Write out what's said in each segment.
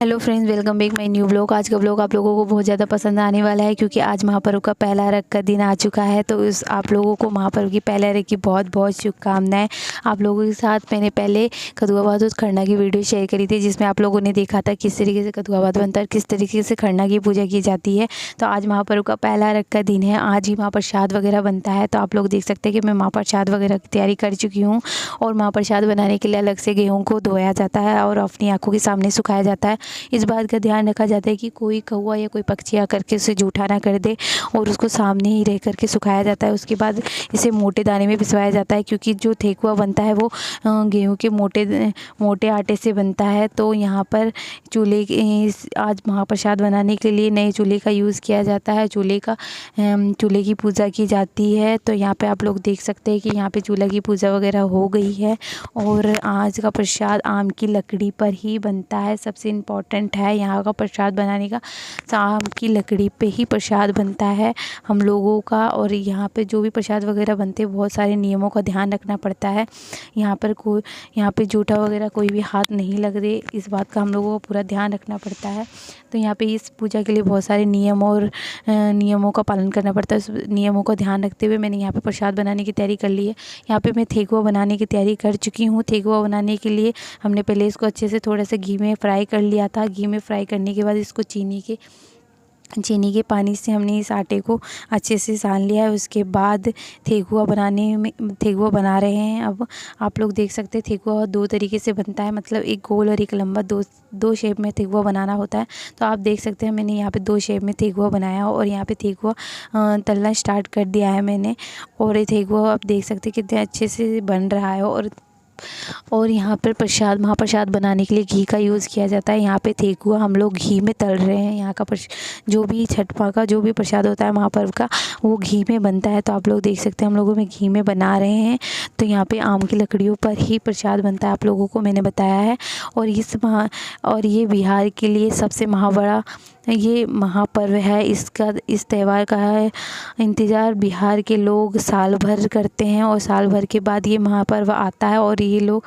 Hello friends, welcome back my new blog. आज का blog आप लोगों को बहुत ज़्यादा पसंद आने वाला है क्योंकि आज महापर्व का पहला अर्घ का दिन आ चुका है। तो इस आप लोगों को महापर्व की पहले अर्घ की बहुत बहुत शुभकामनाएं। आप लोगों के साथ मैंने पहले कद्दुआ भात और खरना की वीडियो शेयर करी थी जिसमें आप लोगों ने देखा था किस तरीके से कद्दुआ भात बनता है, किस तरीके से खरना की पूजा की जाती है। तो आज महापर्व का पहला अर्घ का दिन है, आज ही महाप्रसाद वगैरह बनता है। तो आप लोग देख सकते हैं कि मैं महाप्रसाद वगैरह की तैयारी कर चुकी हूँ। और महाप्रसाद बनाने के लिए अलग से गेहूँ को धोया जाता है और अपनी आँखों के सामने सुखाया जाता है। इस बात का ध्यान रखा जाता है कि कोई कौवा या कोई पक्षी आकर के उसे जूठा ना कर दे और उसको सामने ही रह करके सुखाया जाता है। उसके बाद इसे मोटे दाने में पिसवाया जाता है क्योंकि जो ठेकुआ बनता है वो गेहूं के मोटे आटे से बनता है। तो यहाँ पर आज महाप्रसाद बनाने के लिए नए चूल्हे का यूज़ किया जाता है। चूल्हे की पूजा की जाती है। तो यहाँ पे आप लोग देख सकते हैं कि यहाँ पे चूल्हे की पूजा वगैरह हो गई है। और आज का प्रसाद आम की लकड़ी पर ही बनता है, सबसे इम्पॉर्टेंट है यहाँ का प्रसाद बनाने का। आम की लकड़ी पे ही प्रसाद बनता है हम लोगों का। और यहाँ पे जो भी प्रसाद वगैरह बनते हैं बहुत सारे नियमों का ध्यान रखना पड़ता है। यहाँ पे जूठा वगैरह कोई भी हाथ नहीं लग रहे, इस बात का हम लोगों को पूरा ध्यान रखना पड़ता है। तो यहाँ पे इस पूजा के लिए बहुत सारे नियमों का पालन करना पड़ता है। उस नियमों का ध्यान रखते हुए मैंने यहाँ पे प्रसाद बनाने की तैयारी कर ली है। यहाँ पे मैं ठेकुआ बनाने की तैयारी कर चुकी हूँ। ठेकुआ बनाने के लिए हमने पहले इसको अच्छे से थोड़ा सा घी में फ्राई कर लिया था। घी में फ्राई करने के बाद इसको चीनी के पानी से हमने इस आटे को अच्छे से सान लिया है। उसके बाद ठेकुआ ठेकुआ बना रहे हैं। अब आप लोग देख सकते हैं ठेकुआ दो तरीके से बनता है, मतलब एक गोल और एक लंबा, दो शेप में ठेकुआ बनाना होता है। तो आप देख सकते हैं मैंने यहाँ पे दो शेप में ठेकुआ बनाया और यहाँ पे ठेकुआ तलना स्टार्ट कर दिया है मैंने। और ये ठेकुआ आप देख सकते हैं कितने अच्छे से बन रहा है। और यहाँ पर महाप्रसाद बनाने के लिए घी का यूज़ किया जाता है। यहाँ पे ठेकुआ हम लोग घी में तल रहे हैं। यहाँ का जो भी छठ माँ का जो भी प्रसाद होता है महापर्व का, वो घी में बनता है। तो आप लोग देख सकते हैं हम लोगों में घी में बना रहे हैं। तो यहाँ पे आम की लकड़ियों पर ही प्रसाद बनता है, आप लोगों को मैंने बताया है। और ये बिहार के लिए सबसे बड़ा ये महापर्व है। इस त्यौहार का इंतज़ार बिहार के लोग साल भर करते हैं और साल भर के बाद ये महापर्व आता है। और ये लोग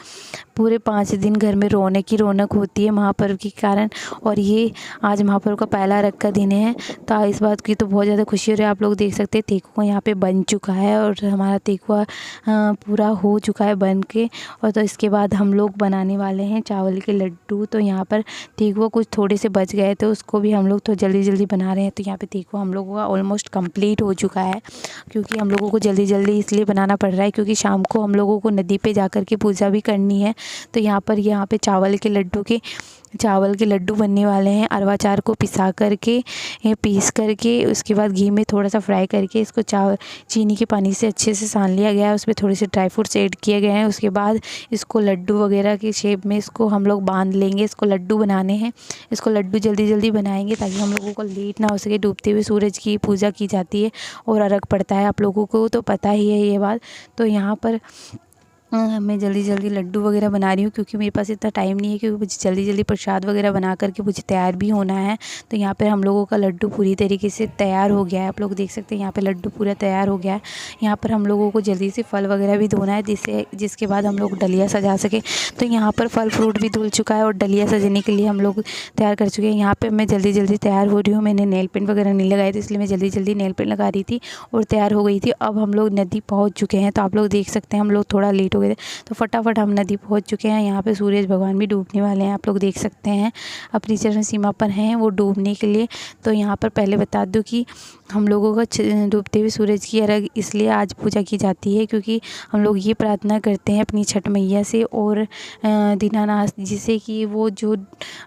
पूरे 5 दिन घर में रौनक ही रौनक होती है महापर्व के कारण। और ये आज महापर्व का पहला अर्घ का दिन है। तो इस बात की तो बहुत ज़्यादा खुशी हो रही है। आप लोग देख सकते हैं ठेकुआ यहाँ पे बन चुका है और हमारा ठेकुआ पूरा हो चुका है बन के। और तो इसके बाद हम लोग बनाने वाले हैं चावल के लड्डू। तो यहाँ पर ठेकुआ कुछ थोड़े से बच गए थे, उसको भी हम लोग तो जल्दी बना रहे हैं। तो यहाँ पे ठेकुआ हम लोगों का ऑलमोस्ट कंप्लीट हो चुका है क्योंकि हम लोगों को जल्दी इसलिए बनाना पड़ रहा है क्योंकि शाम को हम लोगों को नदी पे जाकर के पूजा भी करनी है। तो यहाँ पे चावल के लड्डू बनने वाले हैं। अरवा चार को पीस करके उसके बाद घी में थोड़ा सा फ्राई करके इसको चीनी के पानी से अच्छे से सान लिया गया है। उसमें थोड़े से ड्राई फ्रूट्स ऐड किए गए हैं। उसके बाद इसको लड्डू वगैरह की शेप में इसको हम लोग बांध लेंगे। इसको लड्डू बनाने हैं। इसको लड्डू जल्दी बनाएंगे ताकि हम लोगों को लेट ना हो सके। डूबते हुए सूरज की पूजा की जाती है और अर्घ पड़ता है, आप लोगों को तो पता ही है ये बात। तो यहाँ पर मैं जल्दी लड्डू वगैरह बना रही हूँ क्योंकि मेरे पास इतना टाइम नहीं है, क्योंकि मुझे जल्दी प्रसाद वगैरह बना करके मुझे तैयार भी होना है। तो यहाँ पर हम लोगों का लड्डू पूरी तरीके से तैयार हो गया है। आप लोग देख सकते हैं यहाँ पे लड्डू पूरा तैयार हो गया है। यहाँ पर हम लोगों को जल्दी से फल वगैरह भी धोना है जिसके बाद हम लोग डलिया सजा सके। तो यहाँ पर फल फ्रूट भी धुल चुका है और डलिया सजाने के लिए हम लोग तैयार कर चुके हैं। यहाँ पर मैं जल्दी तैयार हो रही हूँ। मैंने नेल पेंट वगैरह नहीं लगाए थे इसलिए मैं जल्दी नेल पेंट लगा रही थी और तैयार हो गई थी। अब हम लोग नदी पहुँच चुके हैं। तो आप लोग देख सकते हैं हम लोग थोड़ा लेट हो गए थे तो फटाफट हम नदी पहुंच चुके हैं। यहाँ पे सूरज भगवान भी डूबने वाले हैं, आप लोग देख सकते हैं अपनी चरण सीमा पर हैं वो डूबने के लिए। तो यहाँ पर पहले बता दूं कि हम लोगों का डूबते हुए सूरज की अर्घ इसलिए आज पूजा की जाती है क्योंकि हम लोग ये प्रार्थना करते हैं अपनी छठ मैया से और दीनानाथ जी से कि वो जो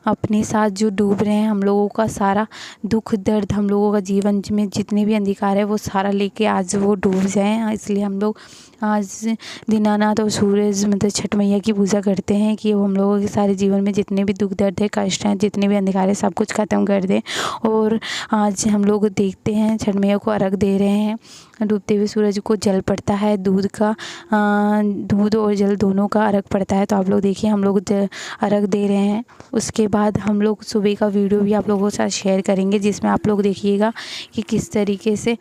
अपने साथ जो डूब रहे हैं हम लोगों का सारा दुख दर्द, हम लोगों का जीवन में जितने भी अंधकार है वो सारा लेके आज वो डूब जाएँ। इसलिए हम लोग आज दीनानाथ और सूरज मतलब छठ मैया की पूजा करते हैं कि वो हम लोगों के सारे जीवन में जितने भी दुख दर्द है, कष्ट हैं, जितने भी अंधकार है सब कुछ ख़त्म कर दें। और आज हम लोग देखते हैं छठ मैया को अर्घ दे रहे हैं। डूबते हुए सूरज को जल पड़ता है, दूध और जल दोनों का अर्घ पड़ता है। तो आप लोग देखिए हम लोग अर्घ दे रहे हैं। उसके बाद हम लोग सुबह का वीडियो भी आप लोगों के साथ शेयर करेंगे जिसमें आप लोग देखिएगा कि किस तरीके से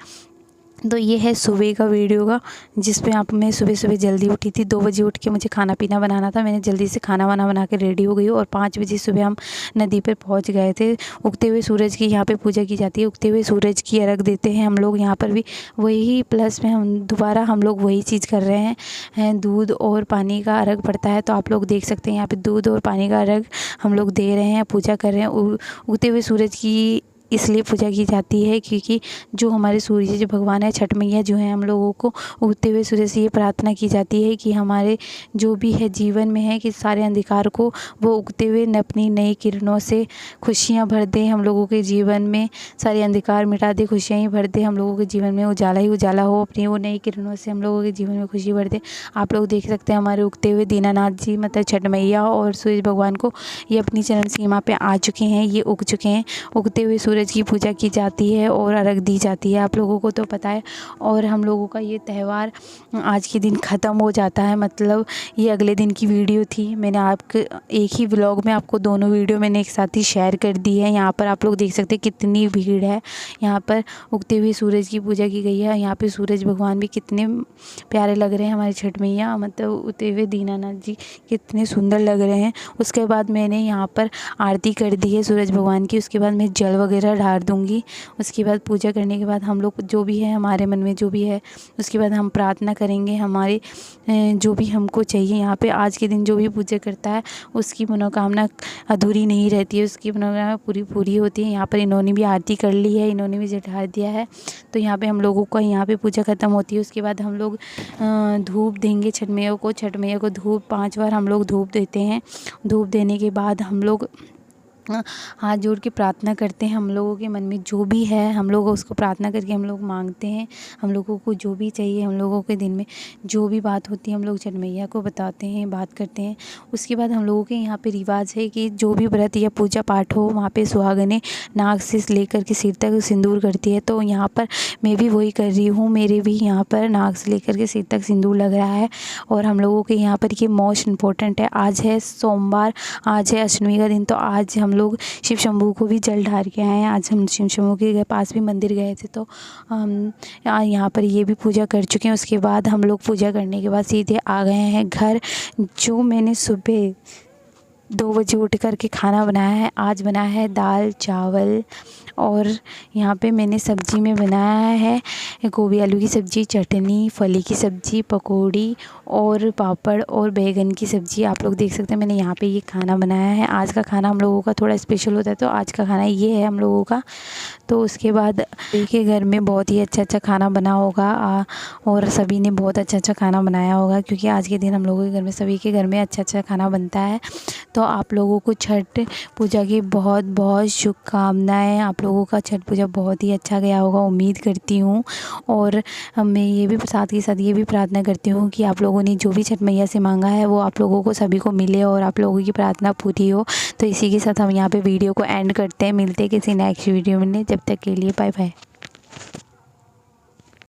तो ये है सुबह का वीडियो का, जिस पे आप मैं सुबह सुबह जल्दी उठी थी। 2 बजे उठ के मुझे खाना पीना बनाना था। मैंने जल्दी से खाना वाना बना के रेडी हो गई हूँ और 5 बजे सुबह हम नदी पर पहुँच गए थे। उगते हुए सूरज की यहाँ पे पूजा की जाती है। उगते हुए सूरज की अर्घ देते हैं हम लोग यहाँ पर भी। वही प्लस में हम दोबारा हम लोग वही चीज़ कर रहे हैं, दूध और पानी का अर्घ पड़ता है। तो आप लोग देख सकते हैं यहाँ पे दूध और पानी का अर्घ हम लोग दे रहे हैं, पूजा कर रहे हैं। उगते हुए सूरज की इसलिए पूजा की जाती है क्योंकि जो हमारे सूर्य जो भगवान है, छठ मैया जो है, हम लोगों को उगते हुए सूरज से ये प्रार्थना की जाती है कि हमारे जो भी है जीवन में है कि सारे अंधकार को वो उगते हुए अपनी नई किरणों से खुशियाँ भर दे। हम लोगों के जीवन में सारे अंधकार मिटा दे, खुशियाँ ही भर दे। हम लोगों के जीवन में उजाला ही उजाला हो, अपनी वो नई किरणों से हम लोगों के जीवन में खुशी भर दे। आप लोग देख सकते हैं हमारे उगते हुए दीनानाथ जी मतलब छठ मैया और सूरज भगवान को ये अपनी चरण सीमा पे आ चुके हैं, ये उग चुके हैं। उगते हुए सूरज की पूजा की जाती है और अर्घ दी जाती है, आप लोगों को तो पता है। और हम लोगों का ये त्यौहार आज के दिन ख़त्म हो जाता है, मतलब ये अगले दिन की वीडियो थी। मैंने आपके एक ही व्लॉग में आपको दोनों वीडियो मैंने एक साथ ही शेयर कर दी है। यहाँ पर आप लोग देख सकते हैं कितनी भीड़ है। यहाँ पर उगते हुए सूरज की पूजा की गई है। यहाँ पे सूरज भगवान भी कितने प्यारे लग रहे हैं, हमारी छठ मैया मतलब उगते हुए दीनानाथ जी कितने सुंदर लग रहे हैं। उसके बाद मैंने यहाँ पर आरती कर दी है सूरज भगवान की। उसके बाद मैं जल वगैरह ढार दूँगी। उसके बाद पूजा करने के बाद हम लोग जो भी है हमारे मन में जो भी है, उसके बाद हम प्रार्थना करेंगे हमारे जो भी हमको चाहिए। यहाँ पे आज के दिन जो भी पूजा करता है उसकी मनोकामना अधूरी नहीं रहती है, उसकी मनोकामना पूरी पूरी होती है। यहाँ पर इन्होंने भी आरती कर ली है, इन्होंने भी जल दिया है। तो यहाँ पे हम लोगों का यहाँ पे पूजा ख़त्म होती है। उसके बाद हम लोग धूप देंगे छठ मैया को। छठ मैया को धूप 5 बार हम लोग धूप देते हैं। धूप देने के बाद हम लोग हाथ जोड़ के प्रार्थना करते हैं। हम लोगों के मन में जो भी है हम लोग उसको प्रार्थना करके हम लोग मांगते हैं। हम लोगों को जो भी चाहिए, हम लोगों के दिन में जो भी बात होती है हम लोग छठ मैया को बताते हैं, बात करते हैं। उसके बाद हम लोगों के यहाँ पे रिवाज है कि जो भी व्रत या पूजा पाठ हो वहाँ पे सुहागनें नाक से लेकर के सिर तक सिंदूर करती है। तो यहाँ पर मैं भी वही कर रही हूँ। मेरे भी यहाँ पर नाक से लेकर के सिर तक सिंदूर लग रहा है। और हम लोगों के यहाँ पर ये मोस्ट इम्पोर्टेंट है। आज है सोमवार, आज है अष्टमी का दिन। तो आज हम लोग शिव शंभू को भी जल ढार के आए हैं। आज हम शिव शंभू के पास भी मंदिर गए थे, तो हम यहाँ पर ये भी पूजा कर चुके हैं। उसके बाद हम लोग पूजा करने के बाद सीधे आ गए हैं घर। जो मैंने सुबह 2 बजे उठ कर के खाना बनाया है, आज बनाया है दाल चावल और यहाँ पे मैंने सब्ज़ी में बनाया है गोभी आलू की सब्ज़ी, चटनी, फली की सब्ज़ी, पकौड़ी और पापड़ और बैगन की सब्ज़ी। आप लोग देख सकते हैं मैंने यहाँ पे ये खाना बनाया है। आज का खाना हम लोगों का थोड़ा स्पेशल होता है, तो आज का खाना ये है हम लोगों का। तो उसके बाद के घर में बहुत ही अच्छा खाना बना होगा और सभी ने बहुत अच्छा खाना बनाया होगा, क्योंकि आज के दिन हम लोगों के घर में सभी के घर में अच्छा खाना बनता है। तो आप लोगों को छठ पूजा की बहुत बहुत शुभकामनाएं। आप लोगों का छठ पूजा बहुत ही अच्छा गया होगा उम्मीद करती हूँ। और मैं ये भी साथ ही साथ ये भी प्रार्थना करती हूँ कि आप लोगों ने जो भी छठ मैया से मांगा है वो आप लोगों को सभी को मिले और आप लोगों की प्रार्थना पूरी हो। तो इसी के साथ हम यहाँ पे वीडियो को एंड करते हैं। मिलते हैं किसी नेक्स्ट वीडियो में। जब तक के लिए बाय बाय।